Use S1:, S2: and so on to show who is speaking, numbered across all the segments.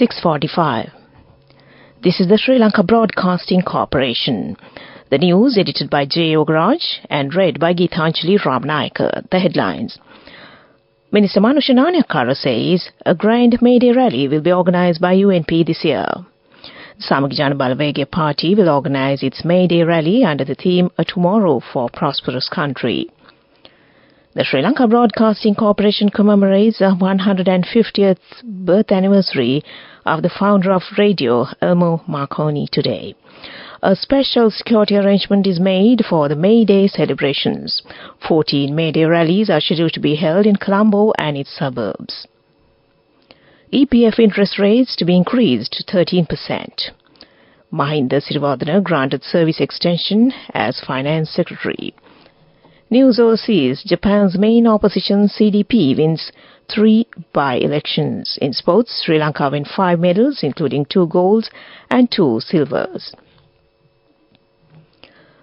S1: 6:45. This is the Sri Lanka Broadcasting Corporation. The news edited by J. Yogaraj and read by Geethanjali Ramnayaka. The headlines. Minister Manusha Nanayakkara says a grand May Day rally will be organised by UNP this year. The Samaki Jana Balawege Party will organise its May Day rally under the theme A Tomorrow for Prosperous Country. The Sri Lanka Broadcasting Corporation commemorates the 150th birth anniversary of the founder of radio, Elmo Marconi, today. A special security arrangement is made for the May Day celebrations. 14 May Day rallies are scheduled to be held in Colombo and its suburbs. EPF interest rates to be increased to 13%. Mahinda Sirivardana granted service extension as Finance Secretary. News overseas, Japan's main opposition CDP wins 3 by-elections. In sports, Sri Lanka win 5 medals, including 2 golds and 2 silvers.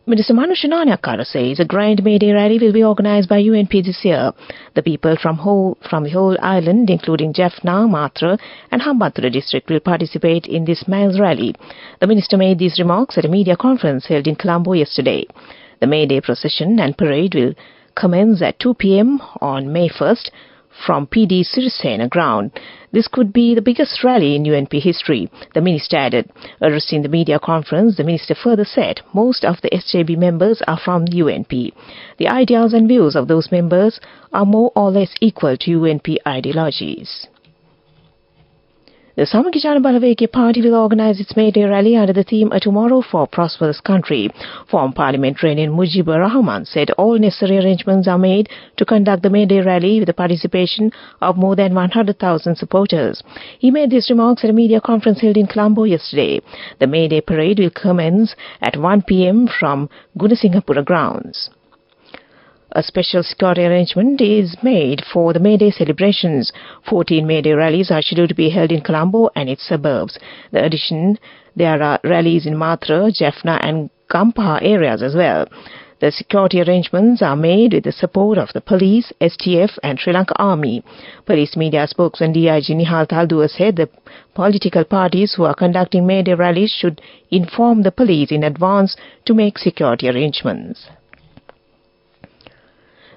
S1: Minister Manusha Nanayakkara says a grand May Day rally will be organised by UNP this year. The people from the whole island, including Jaffna, Matra and Hambantota district, will participate in this Miles rally. The minister made these remarks at a media conference held in Colombo yesterday. The May Day procession and parade will commence at 2 p.m. on May 1st from PD Sirisena ground. This could be the biggest rally in UNP history, the minister added. Addressing the media conference, the minister further said most of the SJB members are from UNP. The ideas and views of those members are more or less equal to UNP ideologies. The Samaki Jana Balawege Party will organise its May Day rally under the theme A Tomorrow for Prosperous Country. Former parliamentarian Mujibur Rahman said all necessary arrangements are made to conduct the May Day rally with the participation of more than 100,000 supporters. He made these remarks at a media conference held in Colombo yesterday. The May Day parade will commence at 1 p.m. from Gunasinghapura grounds. A special security arrangement is made for the May Day celebrations. 14 May Day rallies are scheduled to be held in Colombo and its suburbs. In addition, there are rallies in Matra, Jaffna and Gampaha areas as well. The security arrangements are made with the support of the police, STF and Sri Lanka Army. Police media spokesman DIG Nihal Taldua said the political parties who are conducting May Day rallies should inform the police in advance to make security arrangements.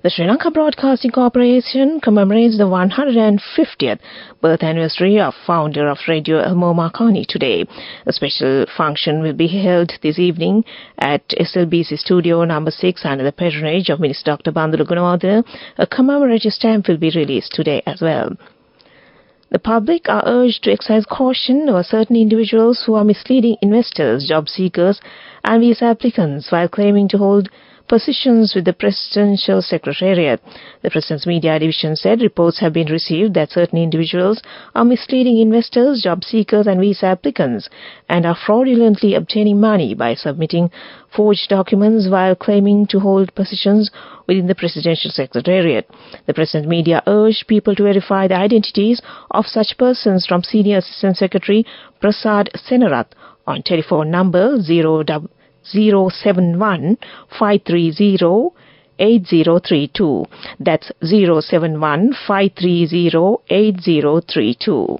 S1: The Sri Lanka Broadcasting Corporation commemorates the 150th birth anniversary of founder of radio Elmo Marconi today. A special function will be held this evening at SLBC Studio No. 6 under the patronage of Minister Dr. Bandula Gunawardena. A commemorative stamp will be released today as well. The public are urged to exercise caution over certain individuals who are misleading investors, job seekers and visa applicants while claiming to hold positions with the Presidential Secretariat. The President's Media Division said reports have been received that certain individuals are misleading investors, job seekers and visa applicants and are fraudulently obtaining money by submitting forged documents while claiming to hold positions within the Presidential Secretariat. The President Media urged people to verify the identities of such persons from Senior Assistant Secretary Prasad Senarath on telephone number 071 530 8032. That's 071 530 8032.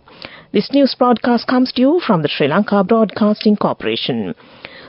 S1: This news broadcast comes to you from the Sri Lanka Broadcasting Corporation.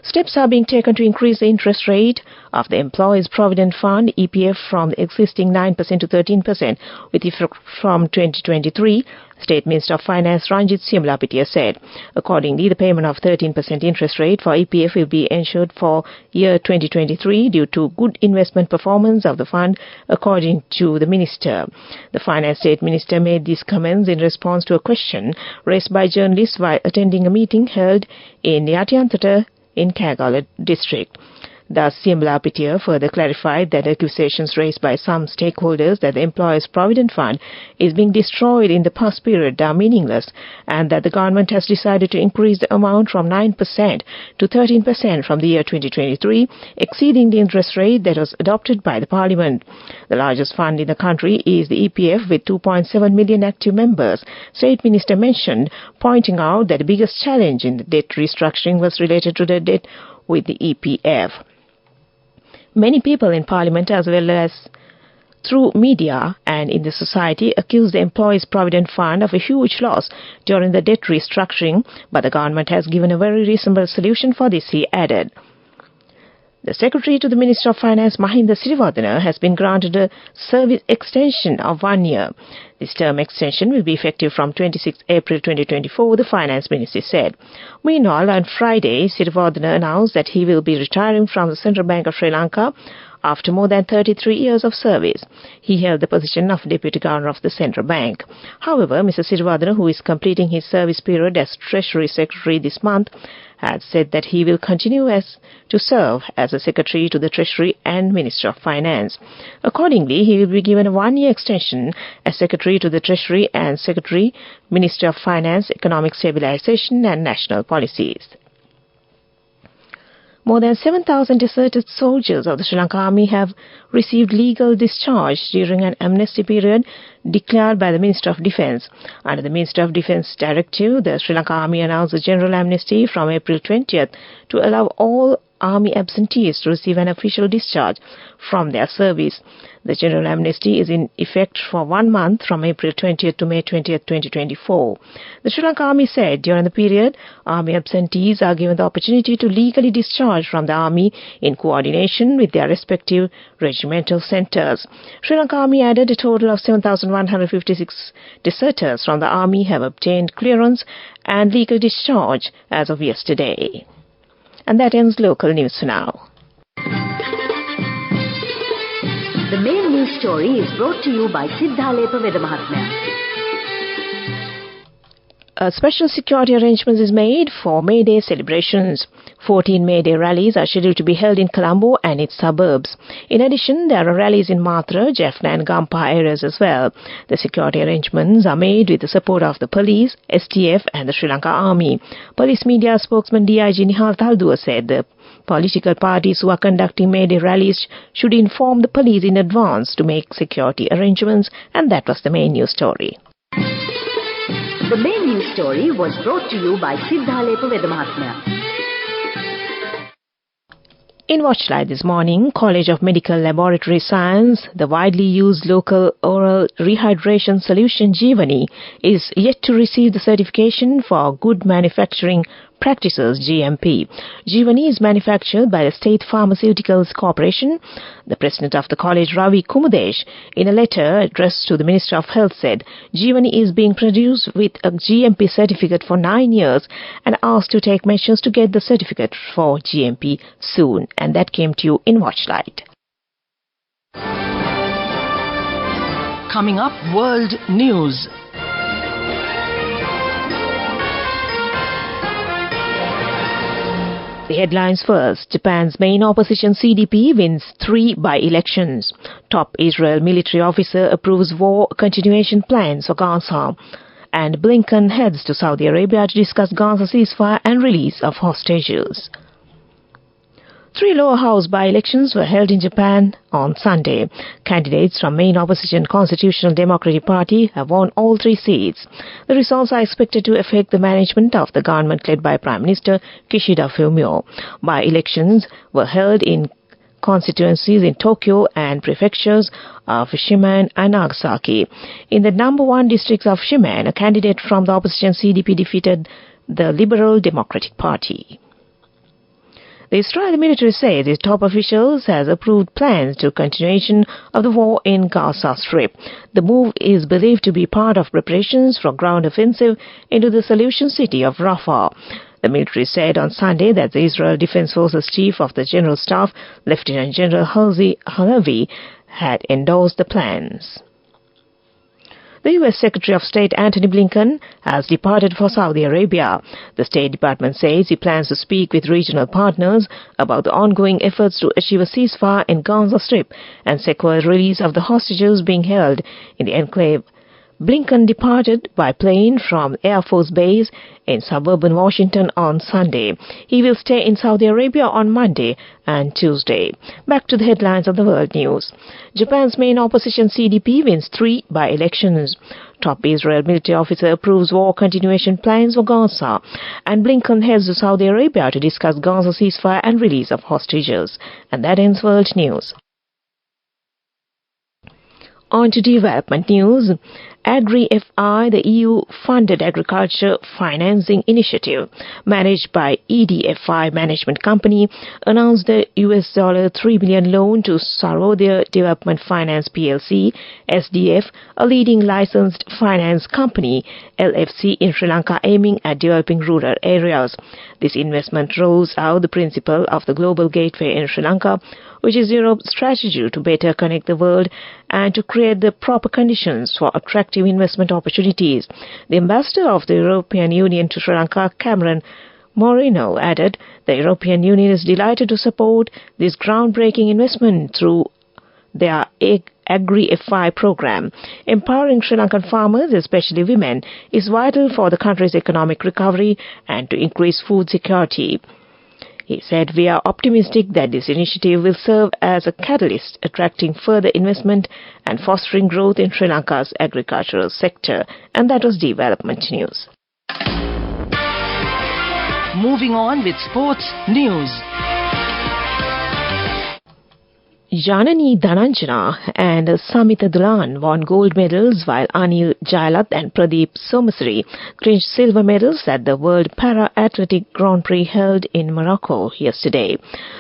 S1: Steps are being taken to increase the interest rate of the Employees Provident Fund EPF from the existing 9% to 13% with effect from 2023, State Minister of Finance Ranjit Siamulapitiya said. Accordingly, the payment of 13% interest rate for EPF will be ensured for year 2023 due to good investment performance of the fund, according to the minister. The Finance State Minister made these comments in response to a question raised by journalists while attending a meeting held in Yatiyantata in Kagala district. Thus, Siamulapitiya further clarified that accusations raised by some stakeholders that the Employees Provident Fund is being destroyed in the past period are meaningless and that the government has decided to increase the amount from 9% to 13% from the year 2023, exceeding the interest rate that was adopted by the Parliament. The largest fund in the country is the EPF with 2.7 million active members, State Minister mentioned, pointing out that the biggest challenge in the debt restructuring was related to the debt with the EPF. Many people in Parliament as well as through media and in the society, accused the Employees' Provident Fund of a huge loss during the debt restructuring, but the government has given a very reasonable solution for this, he added. The Secretary to the Minister of Finance, Mahinda Siriwardana, has been granted a service extension of 1 year. This term extension will be effective from 26 April 2024, the Finance Ministry said. Meanwhile, on Friday, Siriwardana announced that he will be retiring from the Central Bank of Sri Lanka after more than 33 years of service. He held the position of Deputy Governor of the Central Bank. However, Mr. Siriwardana, who is completing his service period as Treasury Secretary this month, had said that he will continue to serve as a Secretary to the Treasury and Minister of Finance. Accordingly, he will be given a 1-year extension as Secretary to the Treasury and Secretary, Minister of Finance, Economic Stabilization and National Policies. More than 7,000 deserted soldiers of the Sri Lanka Army have received legal discharge during an amnesty period declared by the Minister of Defence. Under the Minister of Defence directive, the Sri Lanka Army announced a general amnesty from April 20th to allow all Army absentees to receive an official discharge from their service. The general amnesty is in effect for 1 month from April 20th to May 20th, 2024. The Sri Lanka Army said during the period, Army absentees are given the opportunity to legally discharge from the Army in coordination with their respective regimental centres. Sri Lanka Army added a total of 7,156 deserters from the Army have obtained clearance and legal discharge as of yesterday. And that ends local news for now.
S2: The main news story is brought to you by Sinhala Mahatmya.
S1: A special security arrangements is made for May Day celebrations. 14 May Day rallies are scheduled to be held in Colombo and its suburbs. In addition, there are rallies in Matra, Jaffna and Gampa areas as well. The security arrangements are made with the support of the police, STF and the Sri Lanka Army. Police media spokesman DIG Nihal Taldua said the political parties who are conducting May Day rallies should inform the police in advance to make security arrangements, and that was the main news story.
S2: The main news story was brought to you by Sinhala Mahatmya.
S1: In Watchlight this morning, College of Medical Laboratory Science, the widely used local oral rehydration solution Jeevani is yet to receive the certification for Good Manufacturing Practices GMP. Jeevani is manufactured by the State Pharmaceuticals Corporation. The president of the college, Ravi Kumudesh, in a letter addressed to the Minister of Health said Jeevani is being produced with a GMP certificate for 9 years and asked to take measures to get the certificate for GMP soon. And that came to you in Watchlight.
S3: Coming up, World News.
S1: The headlines first. Japan's main opposition CDP wins 3 by-elections. Top Israel military officer approves war continuation plans for Gaza. And Blinken heads to Saudi Arabia to discuss Gaza ceasefire and release of hostages. 3 lower house by-elections were held in Japan on Sunday. Candidates from main opposition Constitutional Democratic Party have won all 3 seats. The results are expected to affect the management of the government led by Prime Minister Kishida Fumio. By-elections were held in constituencies in Tokyo and prefectures of Shimen and Nagasaki. In the number 1 districts of Shimen, a candidate from the opposition CDP defeated the Liberal Democratic Party. The Israeli military says its top officials has approved plans to continuation of the war in Gaza Strip. The move is believed to be part of preparations for ground offensive into the solution city of Rafah. The military said on Sunday that the Israel Defense Forces Chief of the General Staff, Lieutenant General Herzi Halevi, had endorsed the plans. The U.S. Secretary of State Antony Blinken has departed for Saudi Arabia. The State Department says he plans to speak with regional partners about the ongoing efforts to achieve a ceasefire in Gaza Strip and secure release of the hostages being held in the enclave. Blinken departed by plane from Air Force Base in suburban Washington on Sunday. He will stay in Saudi Arabia on Monday and Tuesday. Back to the headlines of the world news. Japan's main opposition CDP wins 3 by-elections. Top Israel military officer approves war continuation plans for Gaza. And Blinken heads to Saudi Arabia to discuss Gaza ceasefire and release of hostages. And that ends world news. On to development news. Agri-FI, the EU-funded agriculture financing initiative managed by EDFI Management Company, announced the $3 billion loan to Sarvodaya Development Finance PLC, SDF, a leading licensed finance company, LFC, in Sri Lanka aiming at developing rural areas. This investment rolls out the principle of the Global Gateway in Sri Lanka, which is Europe's strategy to better connect the world and to create the proper conditions for attractive investment opportunities. The ambassador of the European Union to Sri Lanka, Cameron Moreno, added, the European Union is delighted to support this groundbreaking investment through their Agri-FI program. Empowering Sri Lankan farmers, especially women, is vital for the country's economic recovery and to increase food security. He said, we are optimistic that this initiative will serve as a catalyst, attracting further investment and fostering growth in Sri Lanka's agricultural sector. And that was development news.
S3: Moving on with sports news.
S1: Janani Dhananjana and Samita Dulan won gold medals, while Anil Jailath and Pradeep Somasri clinched silver medals at the World Para-Athletic Grand Prix held in Morocco yesterday.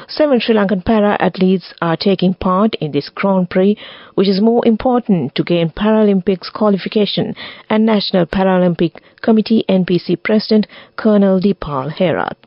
S1: 7 Sri Lankan para-athletes are taking part in this Grand Prix, which is more important to gain Paralympics qualification, and National Paralympic Committee NPC President Colonel Dipal Herath.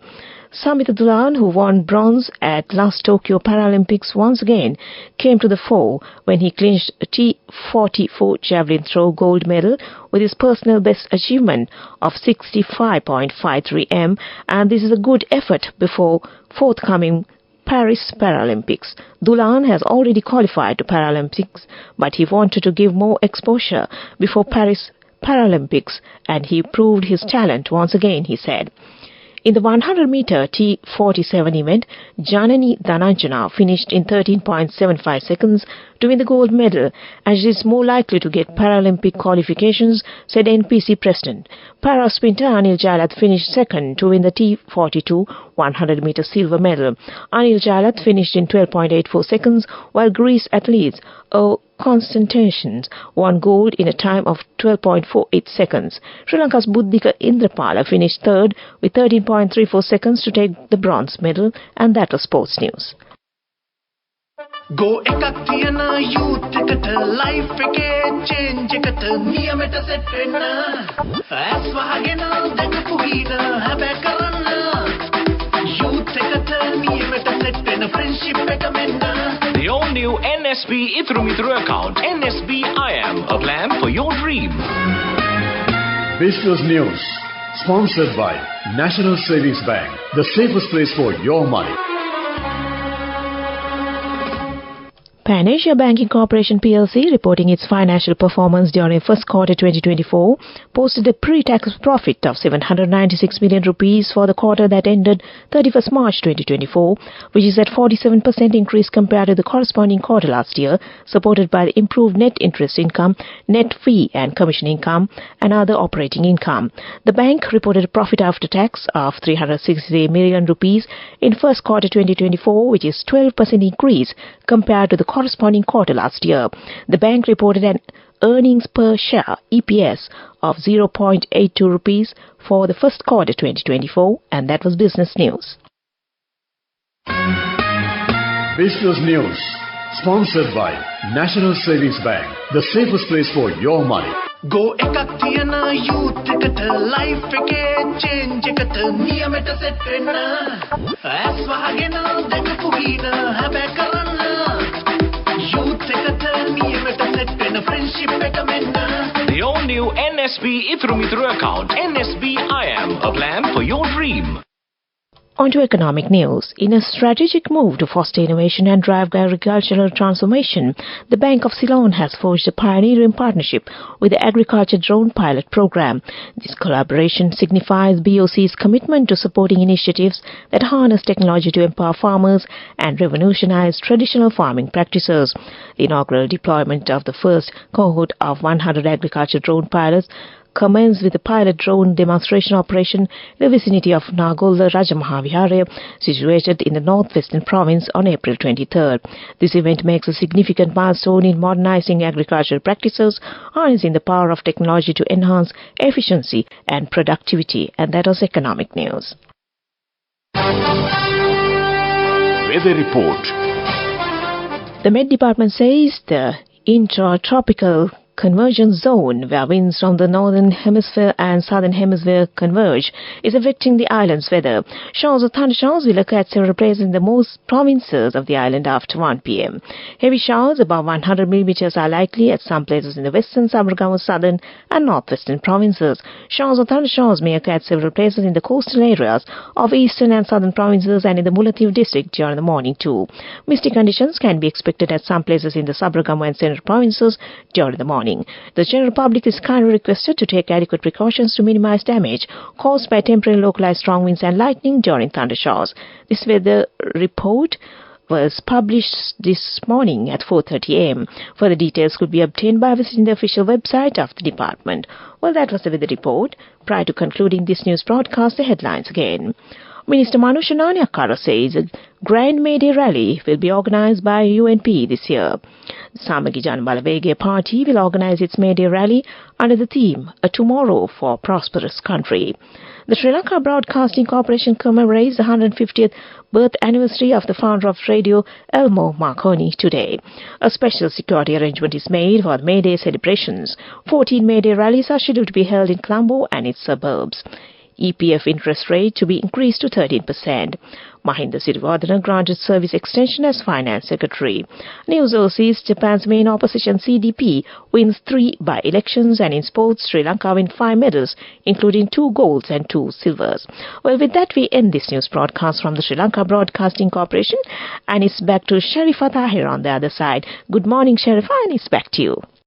S1: Samita Dulan, who won bronze at last Tokyo Paralympics, once again came to the fore when he clinched a T44 javelin throw gold medal with his personal best achievement of 65.53 m, and this is a good effort before forthcoming Paris Paralympics. Dulan has already qualified to Paralympics, but he wanted to give more exposure before Paris Paralympics, and he proved his talent once again, he said. In the 100-meter T47 event, Janani Dhananjana finished in 13.75 seconds to win the gold medal, and she is more likely to get Paralympic qualifications, said NPC President. Para sprinter Anil Jailath finished second to win the T42 100-meter silver medal. Anil Jailath finished in 12.84 seconds, while Greece athletes Constantinos won gold in a time of 12.48 seconds. Sri Lanka's Buddhika Indrapala finished third with 13.34 seconds to take the bronze medal, and that was sports news.
S4: Go ekak thiyana youth eකට life එකේ change එකට නියමෙට set වෙන්න ඇස් වහගෙන දැකපු හින හැබැ කරන්න youth එකට නියමෙට set වෙන friendship එක මෙන්න.
S5: The all-new NSB Ithru Mithru account, NSB IAM, a plan for your dream.
S6: Business News, sponsored by National Savings Bank, the safest place for your money.
S1: Pan Asia Banking Corporation PLC, reporting its financial performance during first quarter 2024, posted a pre-tax profit of 796 million rupees for the quarter that ended 31st March 2024, which is at 47% increase compared to the corresponding quarter last year, supported by the improved net interest income, net fee and commission income, and other operating income. The bank reported a profit after tax of 363 million rupees in first quarter 2024, which is 12% increase compared to the corresponding quarter last year. The bank reported an earnings per share (EPS) of 0.82 rupees for the first quarter 2024, and that was business news.
S6: Business News, sponsored by National Savings Bank, the safest place for your money.
S4: Go ekak thiyana youth එකට life එකේ change එකට නියමෙට set වෙන්න ඇස් වහගෙන දැකපු හින හැබැ කරන්න youth එකට නියමෙට set වෙන friendship එක මෙන්න.
S5: The all-new NSB Ithru Mithru account, NSB IAM, a plan for your dream.
S1: On to economic news. In a strategic move to foster innovation and drive agricultural transformation, the Bank of Ceylon has forged a pioneering partnership with the Agriculture Drone Pilot Program. This collaboration signifies BOC's commitment to supporting initiatives that harness technology to empower farmers and revolutionize traditional farming practices. The inaugural deployment of the first cohort of 100 agriculture drone pilots commenced with a pilot drone demonstration operation in the vicinity of Nagola Rajamahavihara, situated in the northwestern province on April 23rd. This event makes a significant milestone in modernizing agricultural practices, harnessing the power of technology to enhance efficiency and productivity. And that was economic news.
S5: Weather report.
S1: The Met Department says the intertropical convergence zone, where winds from the northern hemisphere and southern hemisphere converge, is affecting the island's weather. Showers or thunderstorms will occur at several places in the most provinces of the island after 1 p.m. Heavy showers above 100 millimeters are likely at some places in the western, Sabaragamu, southern and northwestern provinces. Showers or thunderstorms may occur at several places in the coastal areas of eastern and southern provinces and in the Mullaitivu district during the morning too. Misty conditions can be expected at some places in the Sabaragamu and central provinces during the morning. The general public is kindly requested to take adequate precautions to minimize damage caused by temporary localized strong winds and lightning during thundershowers. This weather report was published this morning at 4:30 a.m. Further details could be obtained by visiting the official website of the department. Well, that was the weather report. Prior to concluding this news broadcast, the headlines again. Minister Manusha Nanayakkara says a Grand May Day rally will be organized by UNP this year. The Samagi Jana Balawegaya Party will organize its May Day rally under the theme, A Tomorrow for Prosperous Country. The Sri Lanka Broadcasting Corporation commemorates the 150th birth anniversary of the founder of radio, Elmo Marconi, today. A special security arrangement is made for the May Day celebrations. 14 May Day rallies are scheduled to be held in Colombo and its suburbs. EPF interest rate to be increased to 13%. Mahinda Sirivardhana granted service extension as Finance Secretary. News overseas, Japan's main opposition CDP wins 3 by-elections, and in sports, Sri Lanka win 5 medals, including 2 golds and 2 silvers. Well, with that, we end this news broadcast from the Sri Lanka Broadcasting Corporation, and it's back to Sharifa Tahir on the other side. Good morning, Sharifa, and it's back to you.